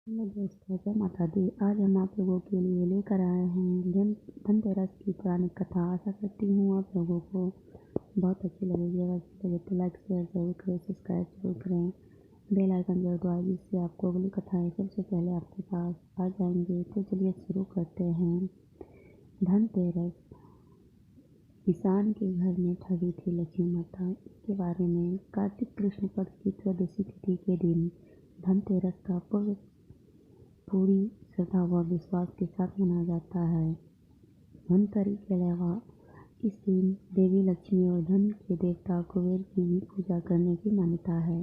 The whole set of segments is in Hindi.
हेलो दोस्तों, जय माता दी। आज हम आप लोगों के लिए लेकर आए हैं धनतेरस की पुरानी कथा। आशा करती हूँ आप लोगों को बहुत अच्छी लगेगी। अगर अच्छी लगे तो लाइक शेयर जरूर करें, सब्सक्राइब जरूर करें, बेल आइकन जरूर दबाएं, जिससे आपको अगली कथाएँ सबसे पहले आपके पास आ जाएंगे। तो चलिए शुरू करते हैं। धनतेरस। किसान के घर में ठगी थी लक्ष्मी माता। इसके बारे में कार्तिक कृष्ण पक्ष की त्रयोदशी तिथि के दिन धनतेरस का पर्व पूरी श्रद्धा व विश्वास के साथ मनाया जाता है। धनतेरस के अलावा इस दिन देवी लक्ष्मी और धन के देवता कुबेर की भी पूजा करने की मान्यता है।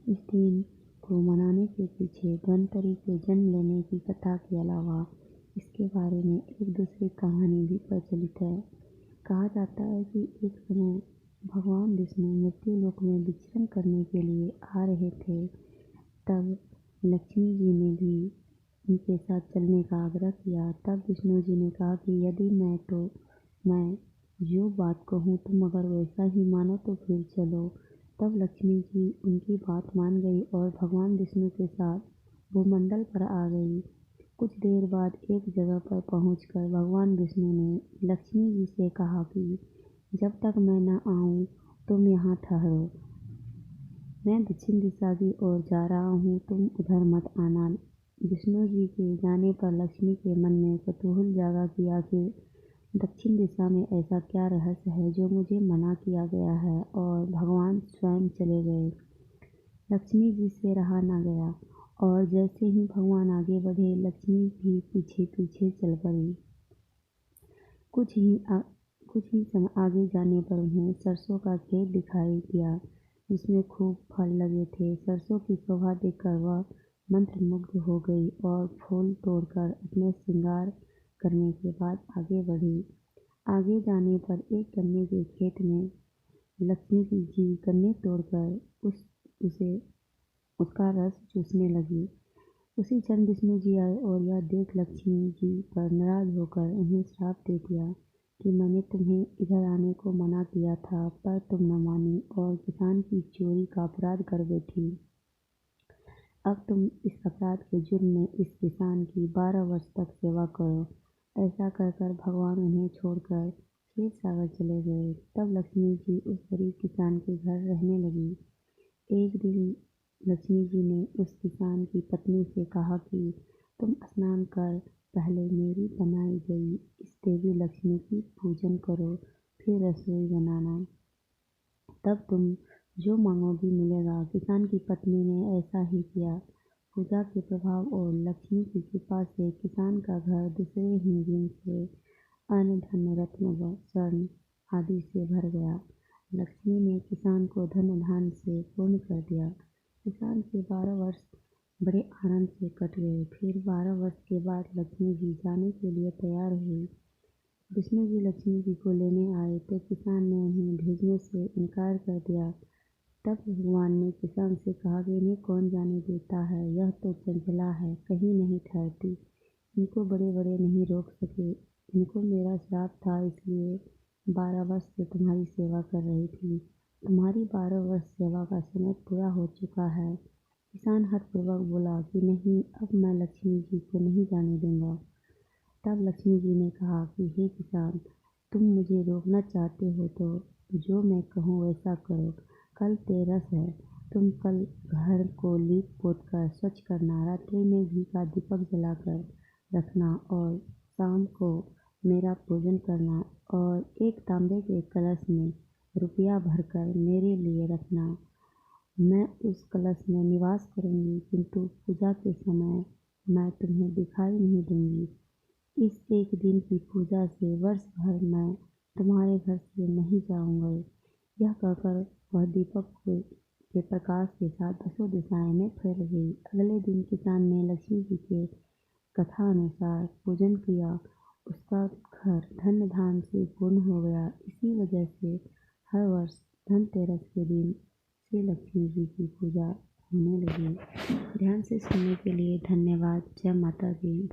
इस दिन को मनाने के पीछे धनतेरस के जन्म लेने की कथा के अलावा इसके बारे में एक दूसरी कहानी भी प्रचलित है। कहा जाता है कि एक समय भगवान विष्णु मृत्यु लोक में विचरण करने के लिए आ रहे थे। तब लक्ष्मी जी ने भी उनके साथ चलने का आग्रह किया। तब विष्णु जी ने कहा कि यदि मैं जो बात कहूँ तुम अगर वैसा ही मानो तो फिर चलो। तब लक्ष्मी जी उनकी बात मान गई और भगवान विष्णु के साथ भूमंडल पर आ गई। कुछ देर बाद एक जगह पर पहुंचकर भगवान विष्णु ने लक्ष्मी जी से कहा कि जब तक मैं न आऊं तुम यहाँ ठहरो। मैं दक्षिण दिशा की ओर जा रहा हूँ, तुम उधर मत आना। विष्णु जी के जाने पर लक्ष्मी के मन में कौतूहल जागा कि आखिर दक्षिण दिशा में ऐसा क्या रहस्य है जो मुझे मना किया गया है, और भगवान स्वयं चले गए। लक्ष्मी जी से रहा न गया और जैसे ही भगवान आगे बढ़े लक्ष्मी भी पीछे पीछे चल पड़ी। कुछ ही समय आगे जाने पर उन्हें सरसों का खेत दिखाई दिया जिसमें खूब फल लगे थे। सरसों की शोभा देखकर वह मंत्रमुग्ध हो गई और फूल तोड़कर अपने श्रृंगार करने के बाद आगे बढ़ी। आगे जाने पर एक गन्ने के खेत में लक्ष्मी जी गन्ने तोड़कर उसे उसका रस चूसने लगी। उसी क्षण विष्णु जी आए और यह देख लक्ष्मी जी पर नाराज होकर उन्हें श्राप दे दिया कि मैंने तुम्हें इधर आने को मना किया था, पर तुम न मानी और किसान की चोरी का अपराध कर बैठी। अब तुम इस अपराध के जुर्म में इस किसान की 12 वर्ष तक सेवा करो। ऐसा कर भगवान उन्हें छोड़कर क्षीर सागर चले गए। तब लक्ष्मी जी उस गरीब किसान के घर रहने लगी। एक दिन लक्ष्मी जी ने उस किसान की पत्नी से कहा कि तुम स्नान कर पहले मेरी बनाई गई इस देवी लक्ष्मी की पूजन करो, फिर रसोई बनाना। तब तुम जो मांगोगी मिलेगा। किसान की पत्नी ने ऐसा ही किया। पूजा के प्रभाव और लक्ष्मी की कृपा से किसान का घर दूसरे ही दिन से अन्न धन रत्न व स्वर्ण आदि से भर गया। लक्ष्मी ने किसान को धन धान से पूर्ण कर दिया। किसान के 12 वर्ष बड़े आनंद से कट गए। फिर 12 वर्ष के बाद लक्ष्मी जी जाने के लिए तैयार हुई। विष्णु जी लक्ष्मी जी को लेने आए तो किसान ने उन्हें भेजने से इनकार कर दिया। तब भगवान ने किसान से कहा कि इन्हें कौन जाने देता है, यह तो चंचला है, कहीं नहीं ठहरती, इनको बड़े बड़े नहीं रोक सके। इनको मेरा श्राप था, इसलिए 12 वर्ष से तुम्हारी सेवा कर रही थी। तुम्हारी 12 वर्ष सेवा का समय पूरा हो चुका है। किसान हठपूर्वक बोला कि नहीं, अब मैं लक्ष्मी जी को नहीं जाने दूंगा। तब लक्ष्मी जी ने कहा कि हे किसान, तुम मुझे रोकना चाहते हो तो जो मैं कहूँ वैसा करो। कल तेरस है, तुम कल घर को लीप पोत कर स्वच्छ करना, रात्रि में घी का दीपक जलाकर रखना और शाम को मेरा पूजन करना और एक तांबे के कलश में रुपया भरकर मेरे लिए रखना। मैं उस कलश में निवास करूंगी, किंतु पूजा के समय मैं तुम्हें दिखाई नहीं दूंगी। इस एक दिन की पूजा से वर्ष भर मैं तुम्हारे घर से नहीं जाऊंगा। यह कहकर वह दीपक के प्रकाश के साथ दसों दिशाएं में फैल गई। अगले दिन किसान ने लक्ष्मी जी के कथा अनुसार पूजन किया। उसका घर धन धान से पूर्ण हो गया। इसी वजह से हर वर्ष धनतेरस के दिन से लक्ष्मी जी की पूजा होने लगी। ध्यान से सुनने के लिए धन्यवाद। जय माता दी।